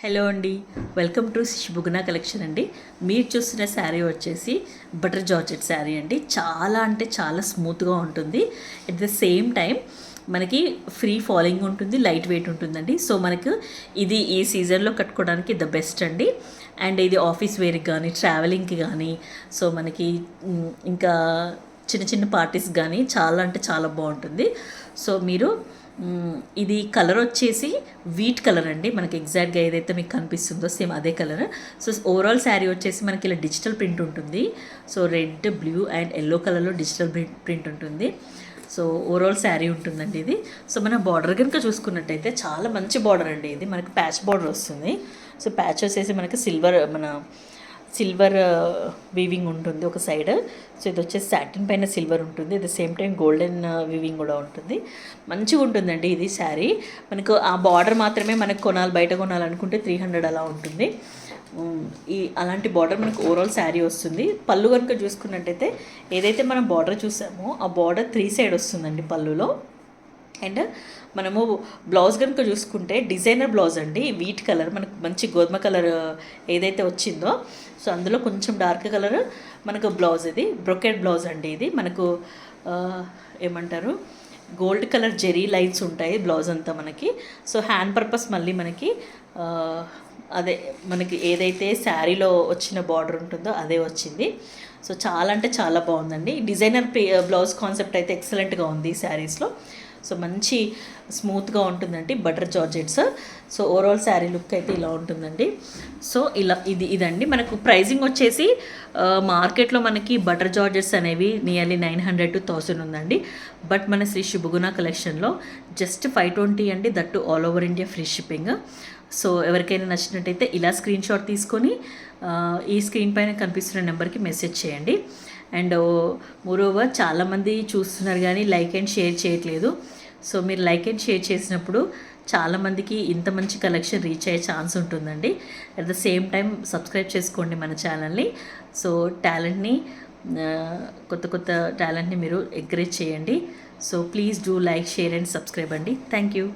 Hello అండి, welcome to శుభగుణ collection అండి. మీరు చూస్తున్న శారీ వచ్చేసి బటర్ జార్జెట్ శారీ అండి. చాలా అంటే చాలా స్మూత్గా ఉంటుంది. ఎట్ ద సేమ్ టైం మనకి ఫ్రీ ఫాలింగ్ ఉంటుంది, లైట్ వెయిట్ ఉంటుందండి. సో మనకు ఇది ఈ సీజన్లో కట్టుకోవడానికి ద బెస్ట్ అండి. అండ్ ఇది ఆఫీస్ వేర్కి కానీ ట్రావెలింగ్కి కానీ సో మనకి ఇంకా చిన్న చిన్న పార్టీస్ కానీ చాలా అంటే చాలా బాగుంటుంది. సో మీరు ఇది కలర్ వచ్చేసి వీట్ కలర్ అండి. మనకి ఎగ్జాక్ట్గా ఏదైతే మీకు కనిపిస్తుందో సేమ్ అదే కలర్. సో ఓవరాల్ శారీ వచ్చేసి మనకి ఇలా డిజిటల్ ప్రింట్ ఉంటుంది. So red, blue and yellow కలర్లో డిజిటల్ ప్రింట్ ఉంటుంది. సో ఓవరాల్ శారీ ఉంటుందండి ఇది. సో మన బార్డర్ కనుక చూసుకున్నట్టయితే చాలా మంచి బార్డర్ అండి. ఇది మనకి ప్యాచ్ బార్డర్ వస్తుంది. సో ప్యాచ్ వచ్చేసి మనకి సిల్వర్ వీవింగ్ ఉంటుంది ఒక సైడ్. సో ఇది వచ్చేసి సాటిన్ పైన సిల్వర్ ఉంటుంది. At the same time golden weaving కూడా ఉంటుంది. మంచిగా ఉంటుందండి ఇది శారీ. మనకు ఆ బార్డర్ మాత్రమే మనకు బయట కొనాలనుకుంటే 300 అలా ఉంటుంది. అలాంటి బార్డర్ మనకు ఓవరాల్ శారీ వస్తుంది. పళ్ళు కనుక చూసుకున్నట్టయితే ఏదైతే మనం బార్డర్ చూసామో ఆ బార్డర్ 3 సైడ్ వస్తుందండి పళ్ళులో. అండ్ మనము బ్లౌజ్ కనుక చూసుకుంటే డిజైనర్ బ్లౌజ్ అండి. వీట్ కలర్ మనకు మంచి గోధుమ కలర్ ఏదైతే వచ్చిందో సో అందులో కొంచెం డార్క్ కలర్ మనకు బ్లౌజ్. ఇది బ్రొకెట్ బ్లౌజ్ అండి. ఇది మనకు ఏమంటారు గోల్డ్ కలర్ జెరీ లైన్స్ ఉంటాయి బ్లౌజ్ అంతా మనకి. సో హ్యాండ్ పర్పస్ మళ్ళీ మనకి అదే మనకి ఏదైతే శారీలో వచ్చిన బార్డర్ ఉంటుందో అదే వచ్చింది. సో చాలా అంటే చాలా బాగుందండి. డిజైనర్ బ్లౌజ్ కాన్సెప్ట్ అయితే ఎక్సలెంట్గా ఉంది ఈ శారీస్లో. సో మంచి స్మూత్గా ఉంటుందండి butter georgettes. So overall sari look అయితే ఇలా ఉంటుందండి. సో ఇదండి మనకు ప్రైజింగ్ వచ్చేసి మార్కెట్లో మనకి బటర్ జార్జెట్స్ అనేవి నియర్లీ 900 to 1000 ఉందండి. బట్ మన శ్రీ శుభగుణ కలెక్షన్లో జస్ట్ 520 అండి. That all over India free shipping. So ఎవరికైనా నచ్చినట్టయితే ఇలా స్క్రీన్ షాట్ తీసుకొని ఈ స్క్రీన్ పైన కనిపిస్తున్న నెంబర్కి మెసేజ్ చేయండి. అండ్ మోరోవర్ చాలామంది చూస్తున్నారు కానీ లైక్ అండ్ షేర్ చేయట్లేదు. సో మీరు లైక్ అండ్ షేర్ చేసినప్పుడు చాలామందికి ఇంత మంచి కలెక్షన్ రీచ్ అయ్యే ఛాన్స్ ఉంటుందండి. At the same time subscribe చేసుకోండి మన ఛానల్ని. సో టాలెంట్ని కొత్త టాలెంట్ని మీరు ఎంకరేజ్ చేయండి. So please do like, share and subscribe అండి. Thank you.